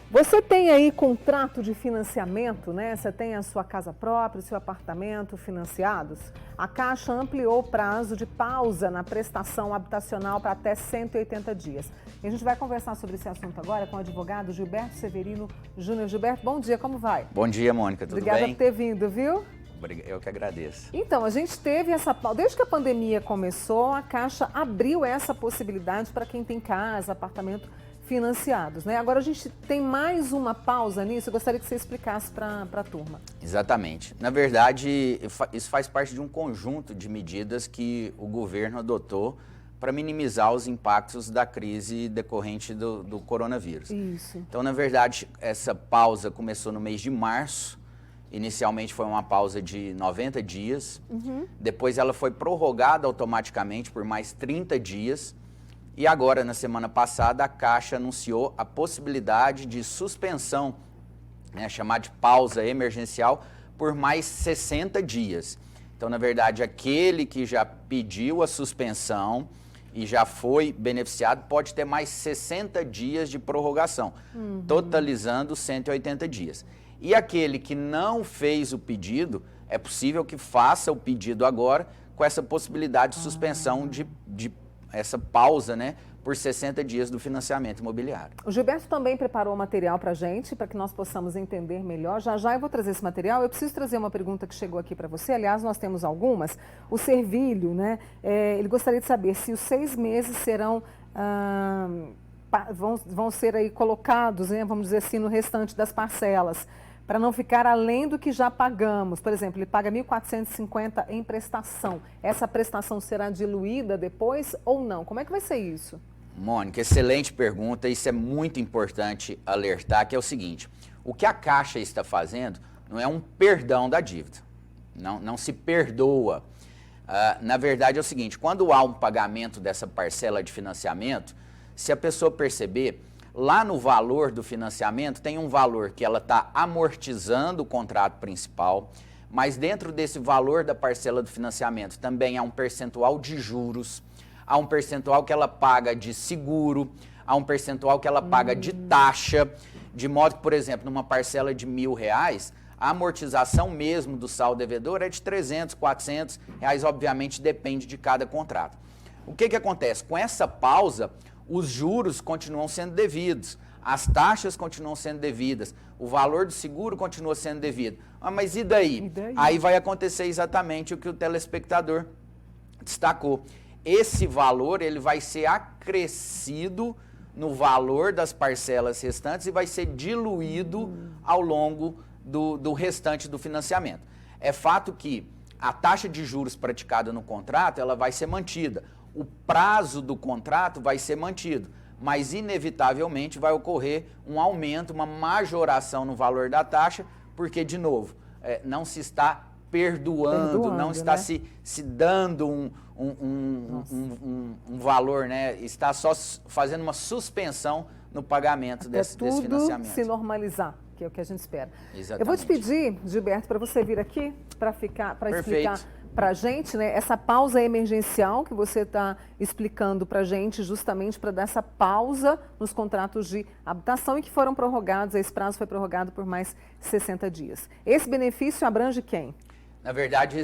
Você tem aí contrato de financiamento, né? Você tem a sua casa própria, o seu apartamento financiados? A Caixa ampliou o prazo de pausa na prestação habitacional para até 180 dias. E a gente vai conversar sobre esse assunto agora com o advogado Gilberto Severino Júnior. Gilberto, bom dia, como vai? Bom dia, Mônica, tudo bem? Obrigada por ter vindo, viu? Eu que agradeço. Então, a gente teve essa pausa. Desde que a pandemia começou, a Caixa abriu essa possibilidade para quem tem casa, apartamento financiados, né? Agora a gente tem mais uma pausa nisso, eu gostaria que você explicasse para a turma. Exatamente. Na verdade, isso faz parte de um conjunto de medidas que o governo adotou para minimizar os impactos da crise decorrente do coronavírus. Isso. Então, na verdade, essa pausa começou no mês de março. Inicialmente foi uma pausa de 90 dias, depois ela foi prorrogada automaticamente por mais 30 dias, e agora, na semana passada, a Caixa anunciou a possibilidade de suspensão, né, chamada de pausa emergencial, por mais 60 dias. Então, na verdade, aquele que já pediu a suspensão e já foi beneficiado pode ter mais 60 dias de prorrogação, totalizando 180 dias. E aquele que não fez o pedido, é possível que faça o pedido agora com essa possibilidade de suspensão de essa pausa, né, por 60 dias do financiamento imobiliário. O Gilberto também preparou material para a gente, para que nós possamos entender melhor. Já já eu vou trazer esse material. Eu preciso trazer uma pergunta que chegou aqui para você. Aliás, nós temos algumas. O Servilho, né, ele gostaria de saber se os 6 meses serão... vão ser aí colocados, né, vamos dizer assim, no restante das parcelas, para não ficar além do que já pagamos. Por exemplo, ele paga R$ 1.450 em prestação. Essa prestação será diluída depois ou não? Como é que vai ser isso? Mônica, excelente pergunta. Isso é muito importante alertar, que é o seguinte: o que a Caixa está fazendo não é um perdão da dívida. Não se perdoa. Na verdade é o seguinte: quando há um pagamento dessa parcela de financiamento, se a pessoa perceber, lá no valor do financiamento tem um valor que ela está amortizando o contrato principal, mas dentro desse valor da parcela do financiamento também há um percentual de juros, há um percentual que ela paga de seguro, há um percentual que ela paga de taxa, de modo que, por exemplo, numa parcela de R$ 1.000, a amortização mesmo do saldo devedor é de R$300, R$400, obviamente depende de cada contrato. O que acontece? Com essa pausa, os juros continuam sendo devidos, as taxas continuam sendo devidas, o valor do seguro continua sendo devido. Mas e daí? Aí vai acontecer exatamente o que o telespectador destacou. Esse valor ele vai ser acrescido no valor das parcelas restantes e vai ser diluído ao longo do restante do financiamento. É fato que a taxa de juros praticada no contrato ela vai ser mantida. O prazo do contrato vai ser mantido, mas inevitavelmente vai ocorrer um aumento, uma majoração no valor da taxa, porque, de novo, não se está perdoando, não está, né, se dando um valor, né? Está só fazendo uma suspensão no pagamento desse financiamento. Se normalizar, que é o que a gente espera. Exatamente. Eu vou te pedir, Gilberto, para você vir aqui para explicar para a gente, né, essa pausa emergencial que você está explicando para a gente, justamente para dar essa pausa nos contratos de habitação e que foram prorrogados, esse prazo foi prorrogado por mais 60 dias. Esse benefício abrange quem? Na verdade,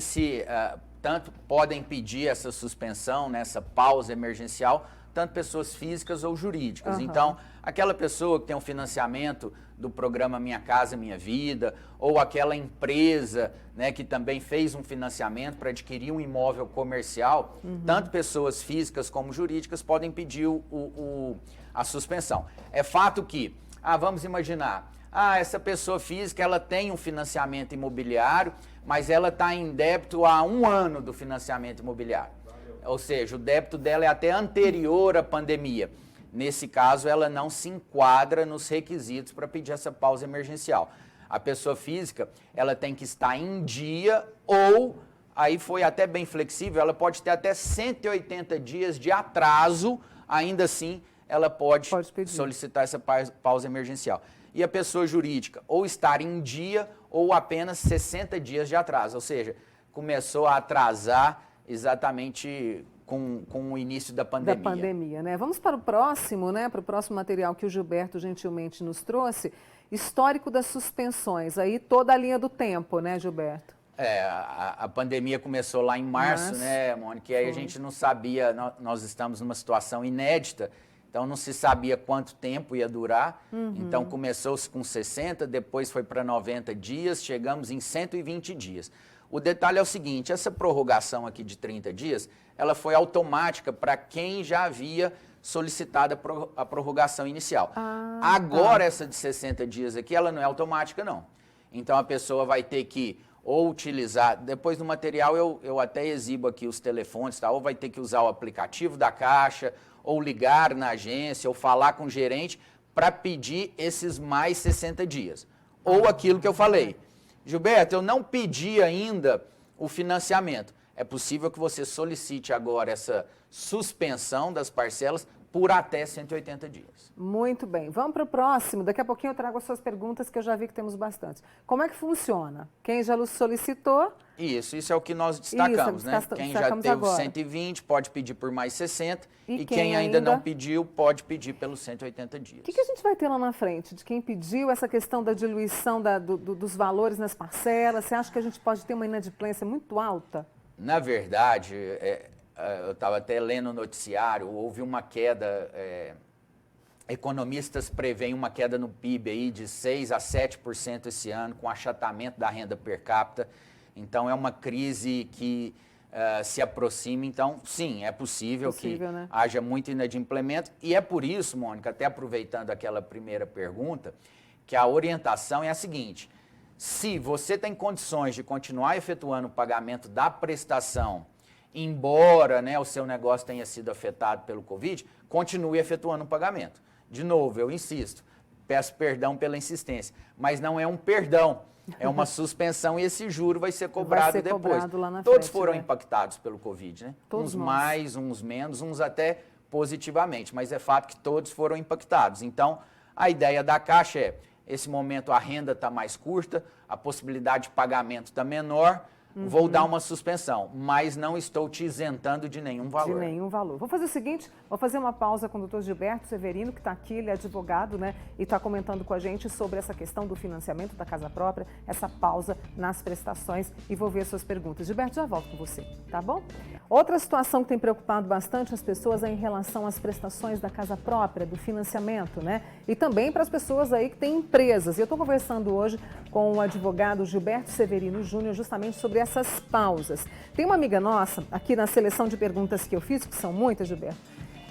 tanto podem pedir essa suspensão, né, essa pausa emergencial, tanto pessoas físicas ou jurídicas. Então, aquela pessoa que tem um financiamento do programa Minha Casa Minha Vida, ou aquela empresa, né, que também fez um financiamento para adquirir um imóvel comercial, tanto pessoas físicas como jurídicas podem pedir a suspensão. É fato que, vamos imaginar, essa pessoa física ela tem um financiamento imobiliário, mas ela está em débito há 1 ano do financiamento imobiliário. Ou seja, o débito dela é até anterior à pandemia. Nesse caso, ela não se enquadra nos requisitos para pedir essa pausa emergencial. A pessoa física, ela tem que estar em dia ou, aí foi até bem flexível, ela pode ter até 180 dias de atraso, ainda assim ela pode solicitar essa pausa emergencial. E a pessoa jurídica, ou estar em dia ou apenas 60 dias de atraso, ou seja, começou a atrasar exatamente com o início da pandemia. Da pandemia, né? Vamos para o próximo, né? Para o próximo material que o Gilberto gentilmente nos trouxe. Histórico das suspensões, aí toda a linha do tempo, né, Gilberto? A pandemia começou lá em março, né, Mônica? E aí a gente não sabia, nós estamos numa situação inédita, então não se sabia quanto tempo ia durar. Então começou-se com 60, depois foi para 90 dias, chegamos em 120 dias. O detalhe é o seguinte, essa prorrogação aqui de 30 dias, ela foi automática para quem já havia solicitado a prorrogação inicial. Agora, essa de 60 dias aqui, ela não é automática, não. Então a pessoa vai ter que ou utilizar, depois do material eu até exibo aqui os telefones, tá? Ou vai ter que usar o aplicativo da Caixa, ou ligar na agência, ou falar com o gerente para pedir esses mais 60 dias. Ou aquilo que eu falei. Gilberto, eu não pedi ainda o financiamento. É possível que você solicite agora essa suspensão das parcelas por até 180 dias. Muito bem. Vamos para o próximo. Daqui a pouquinho eu trago as suas perguntas, que eu já vi que temos bastante. Como é que funciona? Quem já solicitou... Isso é o que nós destacamos, né? Quem já teve agora 120 pode pedir por mais 60 e quem ainda não pediu pode pedir pelos 180 dias. O que a gente vai ter lá na frente? De quem pediu essa questão da diluição dos valores nas parcelas? Você acha que a gente pode ter uma inadimplência muito alta? Na verdade, eu estava até lendo o noticiário, houve uma queda, economistas preveem uma queda no PIB aí de 6% a 7% esse ano, com achatamento da renda per capita. Então, é uma crise que se aproxima. Então, sim, é possível que né? haja muito inadimplemento. E é por isso, Mônica, até aproveitando aquela primeira pergunta, que a orientação é a seguinte: se você tem condições de continuar efetuando o pagamento da prestação, embora, né, o seu negócio tenha sido afetado pelo Covid, continue efetuando o pagamento. De novo, eu insisto, peço perdão pela insistência, mas não é um perdão, é uma suspensão e esse juro vai ser cobrado depois. Cobrado lá na Todos frente, foram né? impactados pelo Covid, né? Todos uns nós. mais, uns menos, uns até positivamente, mas é fato que todos foram impactados. Então, a ideia da Caixa é, esse momento a renda está mais curta, a possibilidade de pagamento está menor, vou dar uma suspensão, mas não estou te isentando de nenhum valor. De nenhum valor. Vou fazer o seguinte, vou fazer uma pausa com o doutor Gilberto Severino, que está aqui, ele é advogado, né? E está comentando com a gente sobre essa questão do financiamento da casa própria, essa pausa nas prestações, e vou ver suas perguntas. Gilberto, já volto com você, tá bom? Outra situação que tem preocupado bastante as pessoas é em relação às prestações da casa própria, do financiamento, né? E também para as pessoas aí que têm empresas. E eu estou conversando hoje com o advogado Gilberto Severino Júnior justamente sobre essas pausas. Tem uma amiga nossa, aqui na seleção de perguntas que eu fiz, que são muitas, Gilberto,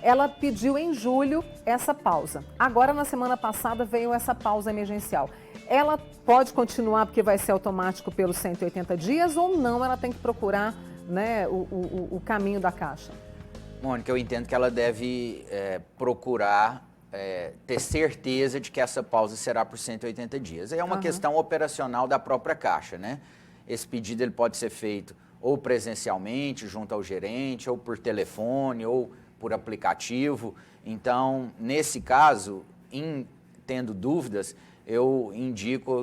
ela pediu em julho essa pausa. Agora, na semana passada, veio essa pausa emergencial. Ela pode continuar porque vai ser automático pelos 180 dias ou não? Ela tem que procurar, né, o caminho da Caixa? Mônica, eu entendo que ela deve procurar ter certeza de que essa pausa será por 180 dias. É uma questão operacional da própria Caixa, né? Esse pedido ele pode ser feito ou presencialmente, junto ao gerente, ou por telefone, ou por aplicativo. Então, nesse caso, tendo dúvidas, eu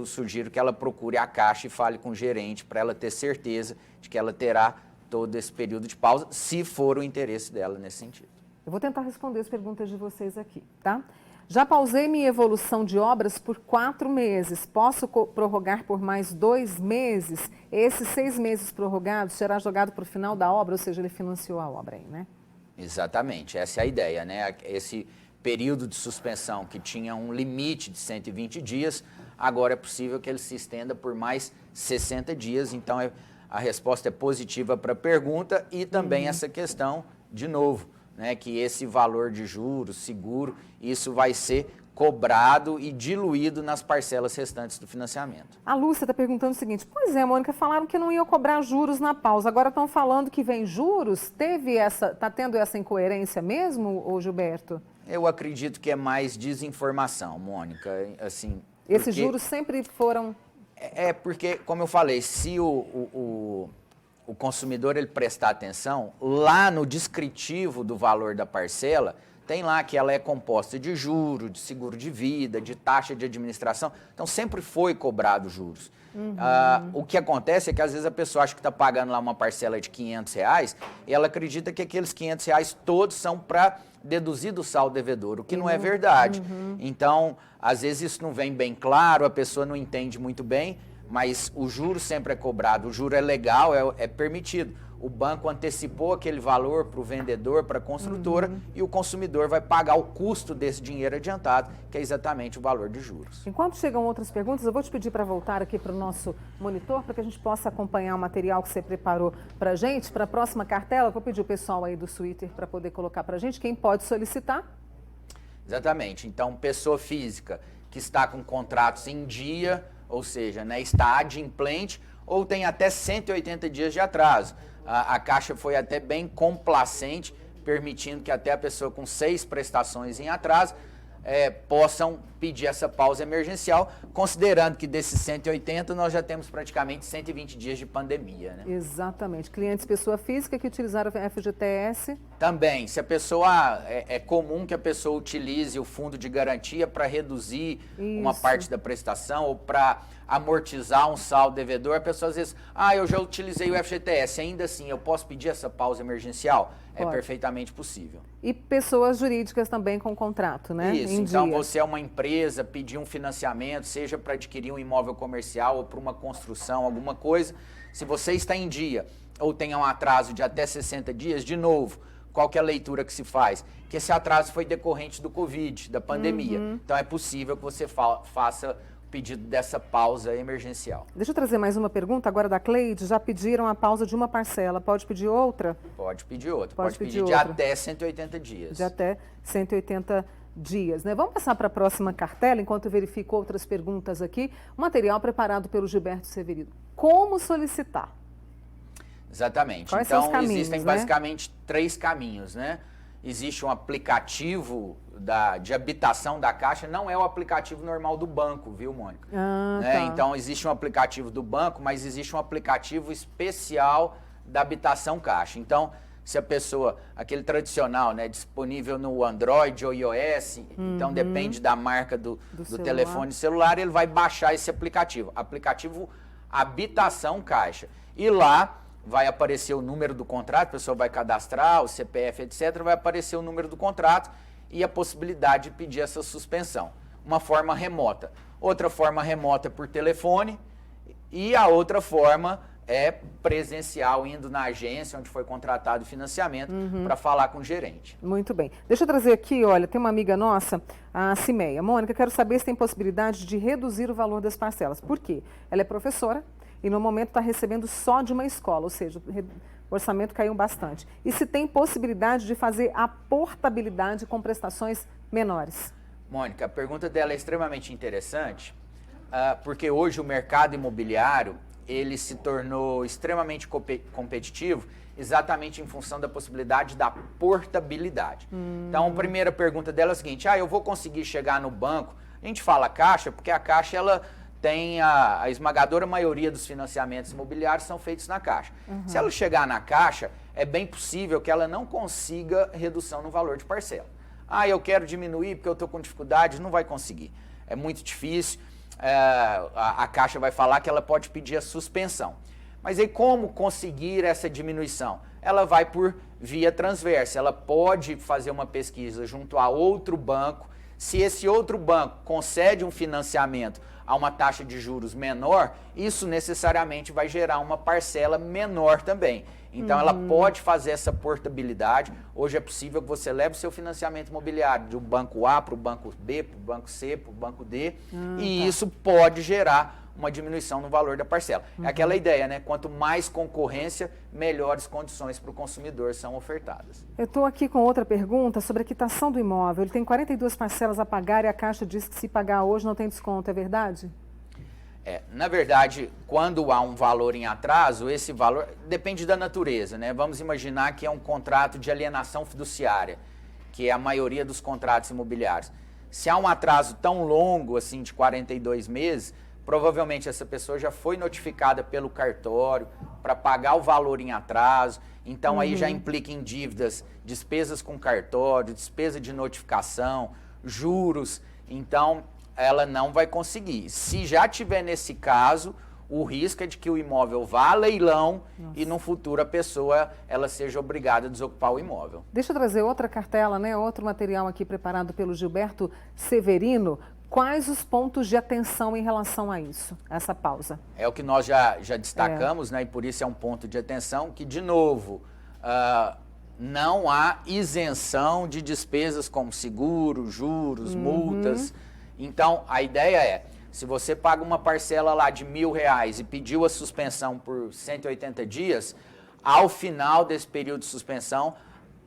sugiro que ela procure a Caixa e fale com o gerente para ela ter certeza de que ela terá todo esse período de pausa, se for o interesse dela nesse sentido. Eu vou tentar responder as perguntas de vocês aqui, tá? Já pausei minha evolução de obras por 4 meses. Posso prorrogar por mais 2 meses? Esses 6 meses prorrogados será jogado para o final da obra, ou seja, ele financiou a obra aí, né? Exatamente, essa é a ideia, né? Esse período de suspensão que tinha um limite de 120 dias, agora é possível que ele se estenda por mais 60 dias. Então, a resposta é positiva para a pergunta e também essa questão, de novo, né, que esse valor de juros, seguro, isso vai ser cobrado e diluído nas parcelas restantes do financiamento. A Lúcia está perguntando o seguinte: pois é, Mônica, falaram que não iam cobrar juros na pausa, agora estão falando que vem juros? Está tendo essa incoerência mesmo, ô Gilberto? Eu acredito que é mais desinformação, Mônica, assim... Esses juros sempre foram... Porque, como eu falei, se o consumidor ele prestar atenção, lá no descritivo do valor da parcela, tem lá que ela é composta de juros, de seguro de vida, de taxa de administração. Então, sempre foi cobrado juros. O que acontece é que, às vezes, a pessoa acha que está pagando lá uma parcela de R$500 e ela acredita que aqueles R$500 todos são para deduzir do saldo devedor, o que não é verdade. Então, às vezes, isso não vem bem claro, a pessoa não entende muito bem, mas o juro sempre é cobrado, o juro é legal, é permitido. O banco antecipou aquele valor para o vendedor, para a construtora, e o consumidor vai pagar o custo desse dinheiro adiantado, que é exatamente o valor de juros. Enquanto chegam outras perguntas, eu vou te pedir para voltar aqui para o nosso monitor, para que a gente possa acompanhar o material que você preparou para a gente. Para a próxima cartela, eu vou pedir o pessoal aí do Twitter para poder colocar para a gente quem pode solicitar. Exatamente. Então, pessoa física que está com contratos em dia, ou seja, né, está adimplente, ou tem até 180 dias de atraso. A Caixa foi até bem complacente, permitindo que até a pessoa com 6 prestações em atraso possam pedir essa pausa emergencial, considerando que desses 180 nós já temos praticamente 120 dias de pandemia, né? Exatamente. Clientes pessoa física que utilizaram o FGTS? Também, se a pessoa, é comum que a pessoa utilize o fundo de garantia para reduzir uma parte da prestação ou para amortizar um saldo devedor, a pessoa às vezes, eu já utilizei o FGTS, ainda assim eu posso pedir essa pausa emergencial? É perfeitamente possível. E pessoas jurídicas também com contrato, né? Isso, então você é uma empresa, pedir um financiamento, seja para adquirir um imóvel comercial ou para uma construção, alguma coisa, se você está em dia ou tem um atraso de até 60 dias, de novo, qual que é a leitura que se faz? Que esse atraso foi decorrente do Covid, da pandemia. Então é possível que você faça pedido dessa pausa emergencial. Deixa eu trazer mais uma pergunta agora da Cleide. Já pediram a pausa de uma parcela, pode pedir outra? Pode pedir outra, pode pedir de até 180 dias. De até 180 dias, né? Vamos passar para a próxima cartela, enquanto eu verifico outras perguntas aqui. O material preparado pelo Gilberto Severino. Como solicitar? Exatamente. Quais são os caminhos, existem basicamente 3 caminhos, né? Existe um aplicativo de habitação da Caixa, não é o aplicativo normal do banco, viu, Mônica? Tá. Então, existe um aplicativo do banco, mas existe um aplicativo especial da habitação Caixa. Então, se a pessoa, aquele tradicional, né, disponível no Android ou iOS, então depende da marca do telefone celular, ele vai baixar esse aplicativo. Aplicativo Habitação Caixa. E lá vai aparecer o número do contrato, a pessoa vai cadastrar, o CPF, etc., vai aparecer o número do contrato e a possibilidade de pedir essa suspensão. Uma forma remota. Outra forma remota é por telefone e a outra forma é presencial, indo na agência onde foi contratado o financiamento para falar com o gerente. Muito bem. Deixa eu trazer aqui, olha, tem uma amiga nossa, a Cimeia. Mônica, quero saber se tem possibilidade de reduzir o valor das parcelas. Por quê? Ela é professora e no momento está recebendo só de uma escola, ou seja, o orçamento caiu bastante. E se tem possibilidade de fazer a portabilidade com prestações menores? Mônica, a pergunta dela é extremamente interessante, porque hoje o mercado imobiliário ele se tornou extremamente competitivo exatamente em função da possibilidade da portabilidade. Então, a primeira pergunta dela é a seguinte, eu vou conseguir chegar no banco? A gente fala Caixa porque a Caixa ela tem a esmagadora maioria dos financiamentos imobiliários são feitos na Caixa. Se ela chegar na Caixa, é bem possível que ela não consiga redução no valor de parcela. Eu quero diminuir porque eu estou com dificuldade, não vai conseguir. É muito difícil, a Caixa vai falar que ela pode pedir a suspensão. Mas aí como conseguir essa diminuição? Ela vai por via transversa, ela pode fazer uma pesquisa junto a outro banco. Se esse outro banco concede um financiamento a uma taxa de juros menor, isso necessariamente vai gerar uma parcela menor também. Então, ela pode fazer essa portabilidade. Hoje é possível que você leve o seu financiamento imobiliário do banco A para o banco B, para o banco C, para o banco D, e isso pode gerar uma diminuição no valor da parcela. É aquela ideia, né? Quanto mais concorrência, melhores condições para o consumidor são ofertadas. Eu estou aqui com outra pergunta sobre a quitação do imóvel. Ele tem 42 parcelas a pagar e a Caixa diz que se pagar hoje não tem desconto, é verdade? Na verdade, quando há um valor em atraso, esse valor depende da natureza, né? Vamos imaginar que é um contrato de alienação fiduciária, que é a maioria dos contratos imobiliários. Se há um atraso tão longo, assim, de 42 meses, provavelmente essa pessoa já foi notificada pelo cartório para pagar o valor em atraso, então aí já implica em dívidas, despesas com cartório, despesa de notificação, juros, então ela não vai conseguir. Se já tiver nesse caso, o risco é de que o imóvel vá a leilão e no futuro a pessoa ela seja obrigada a desocupar o imóvel. Deixa eu trazer outra cartela, né? Outro material aqui preparado pelo Gilberto Severino. Quais os pontos de atenção em relação a isso, a essa pausa? É o que nós já destacamos, né? E por isso é um ponto de atenção que, de novo, não há isenção de despesas como seguro, juros, multas. Então, a ideia é, se você paga uma parcela lá de R$1.000 e pediu a suspensão por 180 dias, ao final desse período de suspensão,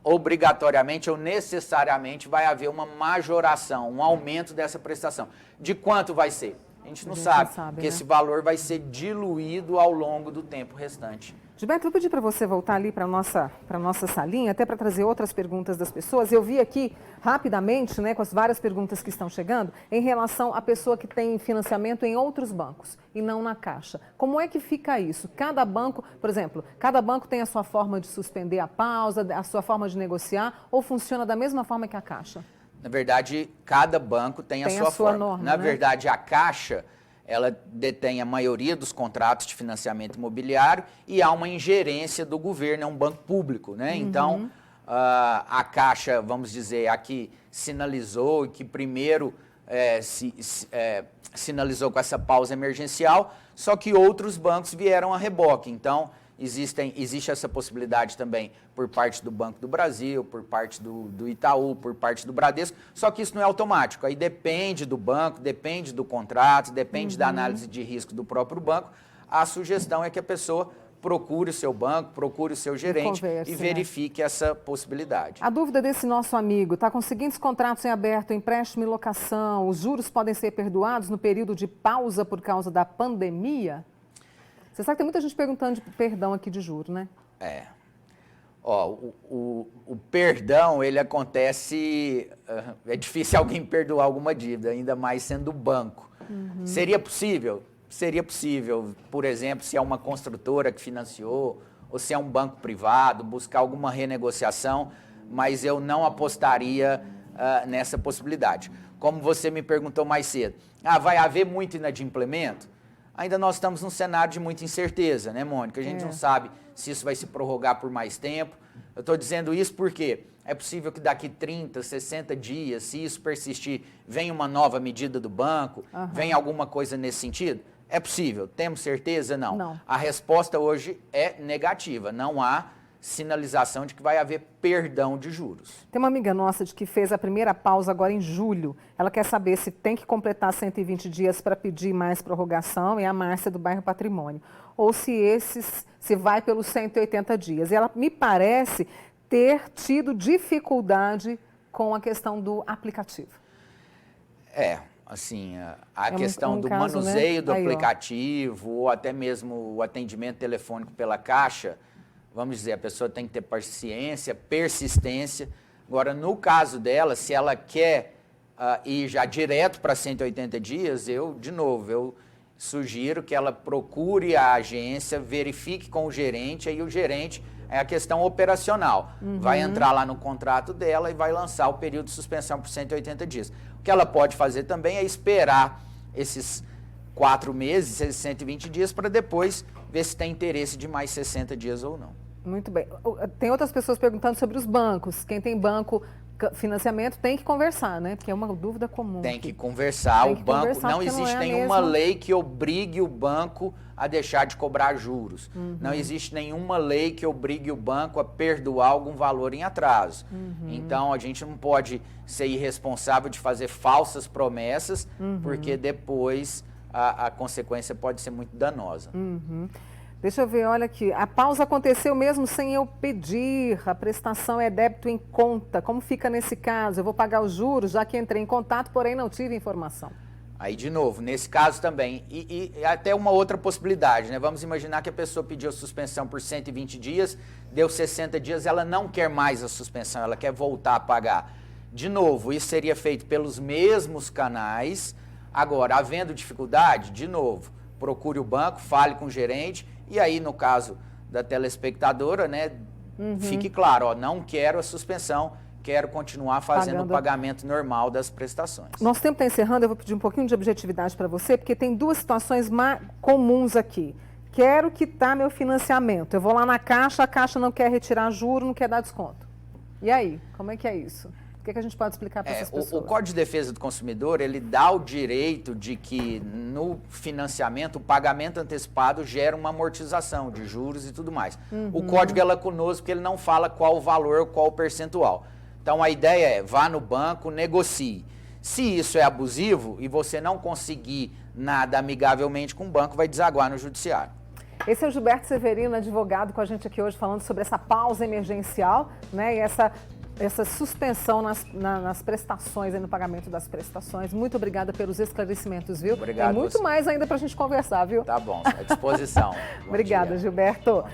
obrigatoriamente ou necessariamente vai haver uma majoração, um aumento dessa prestação. De quanto vai ser? A gente não sabe, porque esse valor vai ser diluído ao longo do tempo restante. Gilberto, eu pedi para você voltar ali para a nossa salinha, até para trazer outras perguntas das pessoas. Eu vi aqui, rapidamente, né, com as várias perguntas que estão chegando, em relação à pessoa que tem financiamento em outros bancos e não na Caixa. Como é que fica isso? Cada banco, por exemplo, cada banco tem a sua forma de suspender a pausa, a sua forma de negociar, ou funciona da mesma forma que a Caixa? Na verdade, cada banco tem a sua forma. Norma, Na né? verdade, a Caixa, ela detém a maioria dos contratos de financiamento imobiliário e há uma ingerência do governo, é um banco público, né? Então, a Caixa, vamos dizer, aqui sinalizou, que primeiro sinalizou com essa pausa emergencial, só que outros bancos vieram a reboque. Então, existe essa possibilidade também por parte do Banco do Brasil, por parte do Itaú, por parte do Bradesco, só que isso não é automático, aí depende do banco, depende do contrato, depende da análise de risco do próprio banco. A sugestão é que a pessoa procure o seu banco, procure o seu gerente e verifique essa possibilidade. A dúvida desse nosso amigo, está com os seguintes contratos em aberto, empréstimo e locação, os juros podem ser perdoados no período de pausa por causa da pandemia? Você sabe que tem muita gente perguntando de perdão aqui de juros, né? O perdão, ele acontece, é difícil alguém perdoar alguma dívida, ainda mais sendo o banco. Seria possível? Seria possível, por exemplo, se é uma construtora que financiou, ou se é um banco privado, buscar alguma renegociação, mas eu não apostaria nessa possibilidade. Como você me perguntou mais cedo, vai haver muito inadimplemento? Ainda nós estamos num cenário de muita incerteza, né, Mônica? A gente não sabe se isso vai se prorrogar por mais tempo. Eu estou dizendo isso porque é possível que daqui 30, 60 dias, se isso persistir, venha uma nova medida do banco, venha alguma coisa nesse sentido? É possível. Temos certeza? Não. Não. A resposta hoje é negativa. Não há sinalização de que vai haver perdão de juros. Tem uma amiga nossa de que fez a primeira pausa agora em julho. Ela quer saber se tem que completar 120 dias para pedir mais prorrogação, é a Márcia do bairro Patrimônio, ou se vai pelos 180 dias. E ela me parece ter tido dificuldade com a questão do aplicativo. Assim, a questão do caso, manuseio, né? Do aplicativo, ou até mesmo o atendimento telefônico pela Caixa, vamos dizer, a pessoa tem que ter paciência, persistência. Agora, no caso dela, se ela quer ir já direto para 180 dias, eu sugiro que ela procure a agência, verifique com o gerente, aí o gerente é a questão operacional. Vai entrar lá no contrato dela e vai lançar o período de suspensão por 180 dias. O que ela pode fazer também é esperar esses 4 meses, esses 120 dias, para depois ver se tem interesse de mais 60 dias ou não. Muito bem. Tem outras pessoas perguntando sobre os bancos. Quem tem banco, financiamento, tem que conversar, né? Porque é uma dúvida comum. Tem que conversar. O banco, não existe nenhuma lei que obrigue o banco a deixar de cobrar juros. Não existe nenhuma lei que obrigue o banco a perdoar algum valor em atraso. Então, a gente não pode ser irresponsável de fazer falsas promessas, porque depois a consequência pode ser muito danosa. Deixa eu ver, olha aqui, a pausa aconteceu mesmo sem eu pedir, a prestação é débito em conta, como fica nesse caso? Eu vou pagar os juros, já que entrei em contato, porém não tive informação. Aí, de novo, nesse caso também, e até uma outra possibilidade, né? Vamos imaginar que a pessoa pediu a suspensão por 120 dias, deu 60 dias, ela não quer mais a suspensão, ela quer voltar a pagar. De novo, isso seria feito pelos mesmos canais, Agora, havendo dificuldade, de novo, procure o banco, fale com o gerente e aí, no caso da telespectadora, né, fique claro, ó, não quero a suspensão, quero continuar fazendo o pagamento normal das prestações. Nosso tempo está encerrando, eu vou pedir um pouquinho de objetividade para você, porque tem duas situações comuns aqui. Quero quitar meu financiamento, eu vou lá na Caixa, a Caixa não quer retirar juro, não quer dar desconto. E aí, como é que é isso? O que a gente pode explicar para essas pessoas? O Código de Defesa do Consumidor, ele dá o direito de que no financiamento o pagamento antecipado gera uma amortização de juros e tudo mais. O código é lacunoso porque ele não fala qual o valor, qual o percentual. Então a ideia é, vá no banco, negocie. Se isso é abusivo e você não conseguir nada amigavelmente com o banco, vai desaguar no judiciário. Esse é o Gilberto Severino, advogado, com a gente aqui hoje falando sobre essa pausa emergencial, né, e essa suspensão nas prestações, no pagamento das prestações. Muito obrigada pelos esclarecimentos, viu? Obrigado. Tem muito mais ainda para a gente conversar, viu? Tá bom, à disposição. Obrigada, Gilberto.